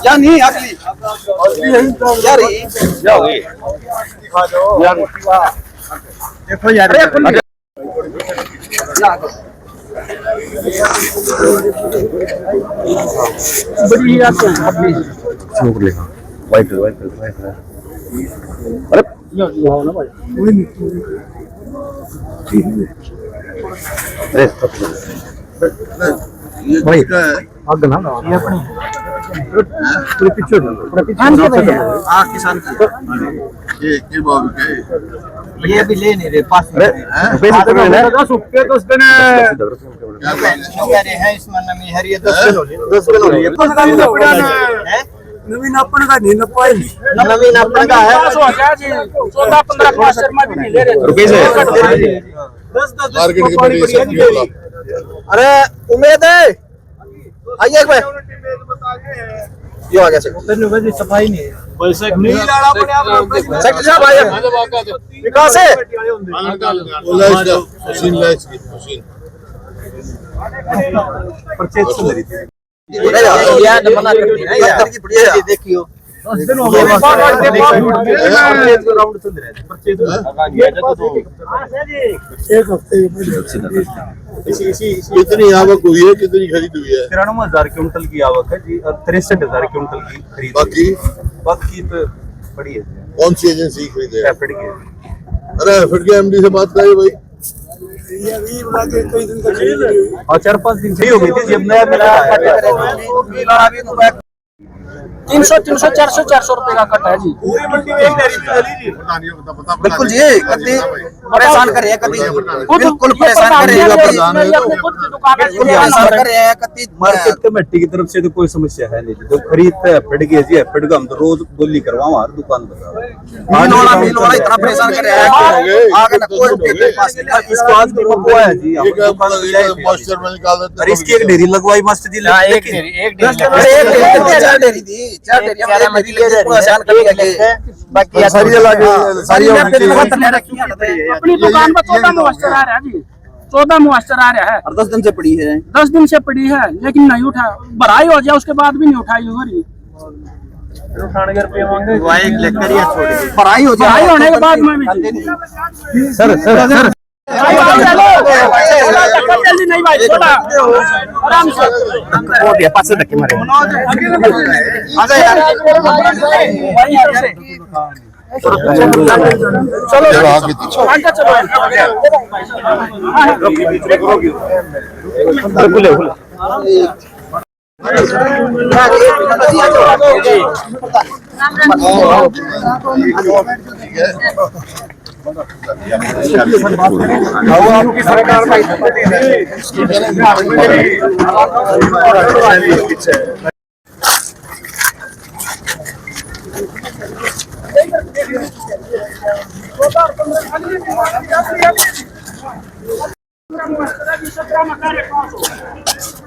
या नहीं अगली यार देखो यार बड़ी आते हैं स्मोक लेगा वाइट वाइट वाइट अरे यो ना भाई अरे भाई आग ना ये अपनी पीछे हां किसान ये बाबू के ये भी ले नहीं रहे पास में पैसे तो लेना है सुक्के तो उसने क्या कह रहे हैं इसमें नमी है ये 10 किलो है नवीन अपन का नहीं न पाई नवीन अपन का है 14-15 पास शर्मा भी नहीं ले रहे रुपए से 10 मार्केट की बड़ी अरे उम्मीद है आइए एक बार ये आ गया सर सफाई नहीं है पैसे नहीं लाड़ा पड़े आप सेक्टर साहब आइए विकास है मशीन लाइट्स की मशीन परचेज से मेरी थी ये मना करती है यार की बढ़िया देखियो 10 दिन हो गए राउंड चल रहा है परचेज ये तो एक हफ्ते कितनी आवक हुई है कितनी खरीद हुई है 93,000 क्विंटल की आवक है जी और 63,000 क्विंटल की खरीद बाकी तो बड़ी है। कौन सी एजेंसी खरीदे एफिड की। अरे एफिड के एमडी से बात करिए भाई और 4-5 दिन से हो गई थी जब नया मिला 300-400 रुपए का कट है जी पूरी मंडी में एक बिल्कुल जी कभी परेशान कर रहे हैं कभी बिल्कुल परेशान कर रहे हैं कभी मार्केट कमेटी की तरफ से तो कोई समस्या है नहीं जो खरीदते हैं फट गए जी फट का हम तो रोज बोली करवाओ हर दुकान पर इतना परेशान कर रहे हैं आगे ना कोई इसको आज भी मंगवा है जी और इसकी एक ढेरी लगवाई मास्टर जी एक डेरी दी 4 डेरी परेशान कर बाकी सारी अपनी दुकान पर 14 मास्टर आ रहा है जी 14 मास्टर आ रहा है और 10 दिन से पड़ी है 10 दिन से पड़ी है लेकिन नहीं उठा भराई हो जाए उसके बाद भी नहीं उठाई हो रही भराई हो जाए होने के बाद में भी सर जल्दी नहीं भाई थोड़ा आराम से वो दिया पास से धक्के मारे चलो आपकी सरकार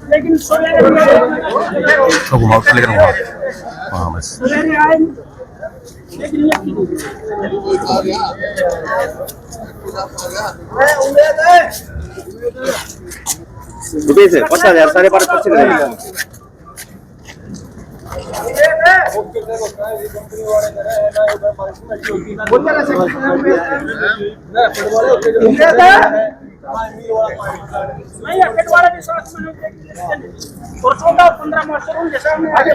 लेकिन हाँ बस सवेरे आए लेकिन रुपये से 50,000 12.5 25 रहेगा नहीं अकेले वाले के साथ में और 14 और 15 मास्टर उनके सामने आगे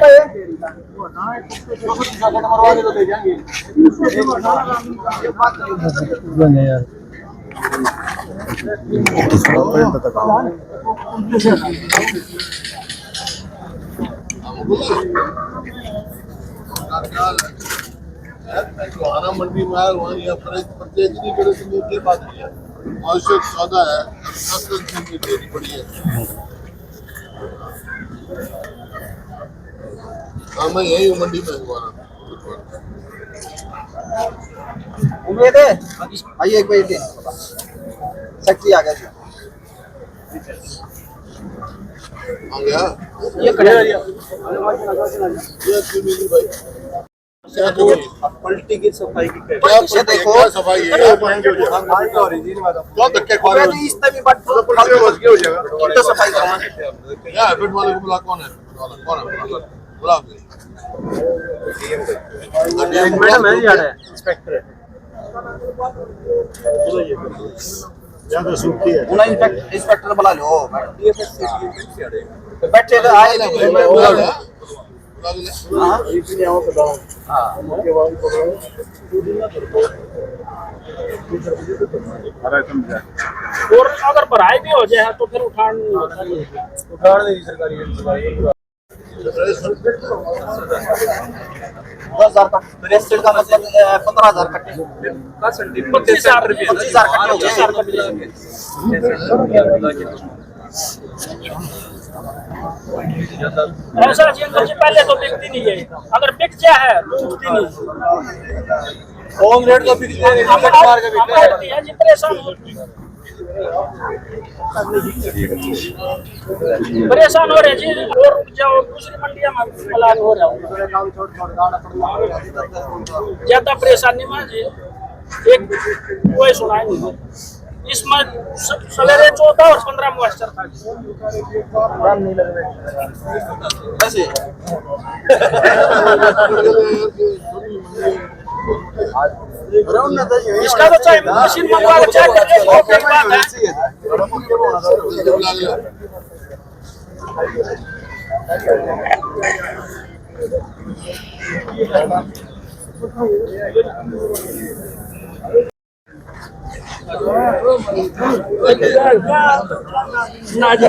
आना मंडी में आया वहाँ यहाँ प्रत्येक नहीं करे तो ये बात नहीं है। आवश्यक सौदा है 10 दिन की देरी पड़ी है। हाँ मैं यही हूँ मंडी में हुआ उम्मीद है आइए एक बजे शक्ति आ गया जी आ गया ये खड़े ये मेरी भाई पलटी की सफाई की क्या ये देखो क्या सफाई है क्या धक्के खा रहे हो इस तभी बट हो जाएगा तो सफाई करना क्या एफर्ट वाले को बुला कौन है बुला मैडम है जा रहा है इंस्पेक्टर है ज्यादा सूखी है उन्हें इंस्पेक्टर बुला लो बैठे तो आए बुला ले हाँ और अगर बढ़ाई भी हो जाए तो फिर उठान नहीं होता है। 10,000 का रेस्टेड का मतलब 15,000 कट्टे 25,000 रुपये 25,000 कट्टे हो गए ऐसा जी अंकल जी पहले तो बिकती नहीं है अगर बिक जाए है तो उठती नहीं होम रेट का बिक जाए है जी परेशान होती है। परेशान हो रहे जी और रुक जाओ दूसरी मंडियां में पलान हो रहा हूँ ज्यादा परेशानी में जी एक कोई सुनाई नहीं इसमें सवेरे 14 और 15 मॉइस्चर था ऐसे इसका तो चाहे मशीन मंगवा के चेक करके एक बात है ना जी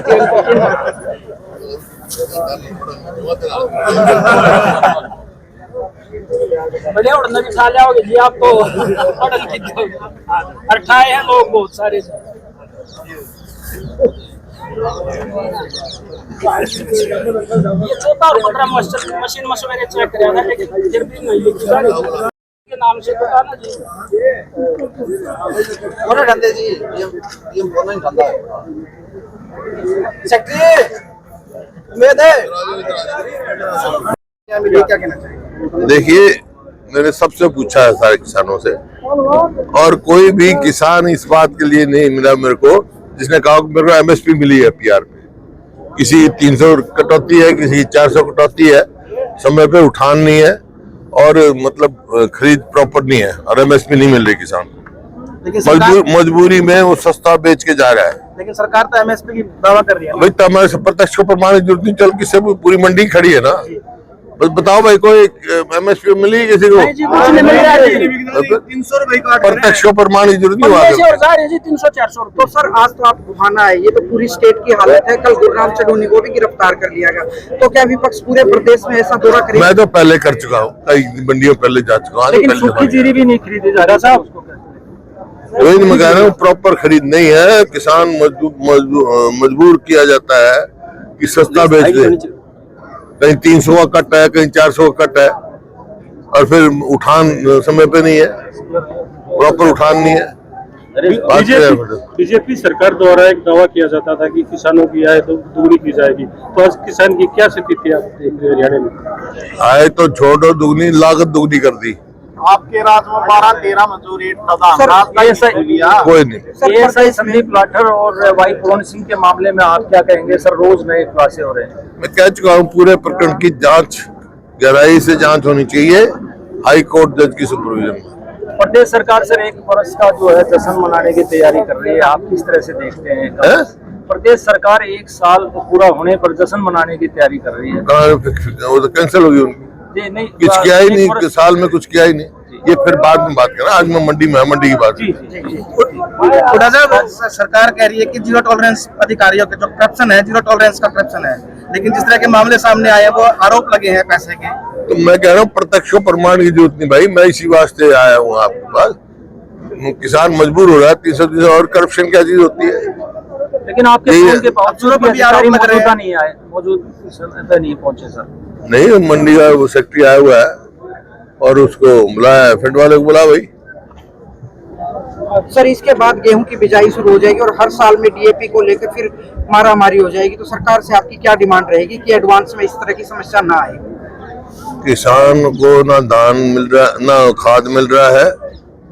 बढ़िया उड़ना भी खा जाओगे जी आप तो ऑर्डर की और खाए हैं लोग बहुत सारे ये 14 और 15 मशीन में सवेरे चेक कराया था लेकिन फिर भी नहीं लिखी के नाम से पता ना जी बोलो धंधे जी ये बोलना ही धंधा है सेक्रेटरी उम्मीद है क्या कहना चाहिए देखिए मैंने सबसे पूछा है सारे किसानों से और कोई भी किसान इस बात के लिए नहीं मिला मेरे को जिसने कहा कि मेरे को एमएसपी मिली है पीआर पे। किसी 300 कटौती है, किसी 400 कटौती है, समय पे उठान नहीं है और मतलब खरीद प्रॉपर नहीं है और एमएसपी नहीं मिल रही किसान को। मजबूरी में वो सस्ता बेच के जा रहा है। लेकिन सरकार तो एमएसपी की दावा कर रही है भाई तो हमारे प्रत्यक्ष को प्रमाणित जरूरत नहीं, चल किससे पूरी मंडी खड़ी है ना, बस बताओ भाई, कोई MSP मिली किसी को? नहीं जी, कुछ नहीं मिल रहा है जी। 300 रुपए का प्रत्यक्ष को प्रमाण की जरूरत नहीं पंद्रह से और हुआ। जा रही है जी 300-400 तो रुपए। सर आज तो आप घुमाना है, ये तो पूरी स्टेट की हालत है। कल गुरनाम चडूनी को भी गिरफ्तार कर लिया गया, तो क्या विपक्ष पूरे प्रदेश में ऐसा दौरा करेगा? मैं तो पहले कर चुका हूँ, कई मंडियों पहले जा चुका हूँ। लेकिन सूखी जीरी भी नहीं खरीदी जा रहा साहब। वही मैं कह रहा हूँ, प्रॉपर खरीद नहीं है। किसान मजबूर किया जाता है कि सस्ता बेच दे। कहीं 300 का कट है, कहीं 400 का कट है, और फिर उठान समय पे नहीं है, प्रॉपर उठान नहीं है। बीजेपी सरकार द्वारा एक दावा किया जाता था कि किसानों की आय तो दुगनी की जाएगी, तो आज किसान की क्या स्थिति आप देख रहे हैं हरियाणा में? आय तो छोड़ो दुगनी, लागत दुगनी कर दी। आपके राज में 12-13 मंजूरी कोई नहीं। ASI संदीप लाठर और वाई पूरन सिंह के मामले में आप क्या कहेंगे सर? रोज नए खुलासे हो रहे हैं। मैं कह चुका हूँ, पूरे प्रकरण की जांच गहराई से जांच होनी चाहिए हाई कोर्ट जज की सुपरविजन में। प्रदेश सरकार सर 1 वर्ष का जो है जश्न मनाने की तैयारी कर रही है, आप किस तरह से देखते हैं? प्रदेश सरकार 1 साल पूरा होने पर जश्न मनाने की तैयारी कर रही है। वो तो कैंसिल होगी उनकी, जी नहीं, कुछ किया ही नहीं, साल में कुछ किया ही नहीं। ये फिर बाद में बात करना, आज मैं मंडी में, मंडी की बात। सरकार कह रही है कि जीरो टॉलरेंस अधिकारियों के जो करप्शन है, जीरो टॉलरेंस का करप्शन है, लेकिन जिस तरह के मामले सामने आए हैं वो आरोप लगे हैं पैसे के। तो मैं कह रहा हूँ, प्रत्यक्ष प्रमाण की जरूरत नहीं भाई, मैं इसी वास्ते आया हूँ आपके पास। किसान मजबूर हो रहा है, 300 और करप्शन क्या चीज होती है? लेकिन आपके फोन के बावजूद भी अधिकारी मौजूदा नहीं आए, मौजूदा नहीं पहुंचे सर। नहीं, मंडी का वो सेक्रेटरी आया हुआ है और उसको बुलाया, फेड वाले को बुला भाई। सर इसके बाद गेहूं की बिजाई शुरू हो जाएगी और हर साल में DAP को लेकर फिर मारामारी हो जाएगी, तो सरकार से आपकी क्या डिमांड रहेगी कि एडवांस में इस तरह की समस्या ना आए? किसान को ना दान मिल रहा, ना खाद मिल रहा है,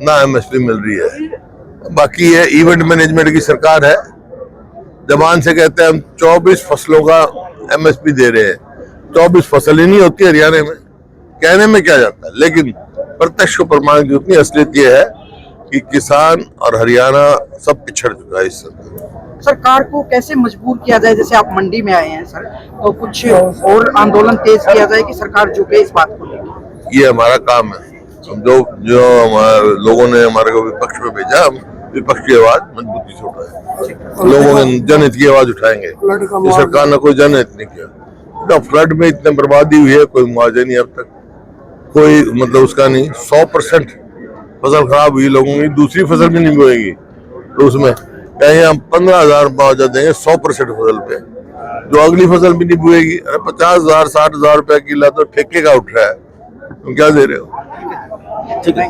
ना MSP मिल रही है। बाकी ये इवेंट मैनेजमेंट की सरकार है, जबान से कहते हैं हम 24 फसलों का MSP दे रहे हैं। 24 फसल ही नहीं होती हरियाणा में, कहने में क्या जाता है। लेकिन प्रत्यक्ष प्रमाण की उतनी असलियत ये है कि किसान और हरियाणा सब पिछड़ चुका है इस समय। सरकार को कैसे मजबूर किया जाए? जैसे आप मंडी में आए हैं सर, तो कुछ और आंदोलन तेज किया जाए कि सरकार झुके इस बात को लेकर? ये हमारा काम है। हम जो हमारे लोगों ने हमारे को विपक्ष में भेजा, हम विपक्ष की आवाज मजबूती से उठाए, लोगों के जनहित की आवाज उठाएंगे। ये सरकार ने कोई जनहित नहीं किया। फ्लड में इतने बर्बादी हुई है, कोई मुआवजा नहीं अब तक, कोई मतलब उसका नहीं। 100% फसल खराब हुई लोगों की, दूसरी फसल भी नहीं बोएगी तो उसमें कहीं हम 15,000 मुआवजा देंगे 100% फसल पे, जो अगली फसल भी नहीं बोएगी। अरे 50,000 60,000 रुपया किला तो ठेके का उठ रहा है, तुम क्या दे रहे हो? ठीक है।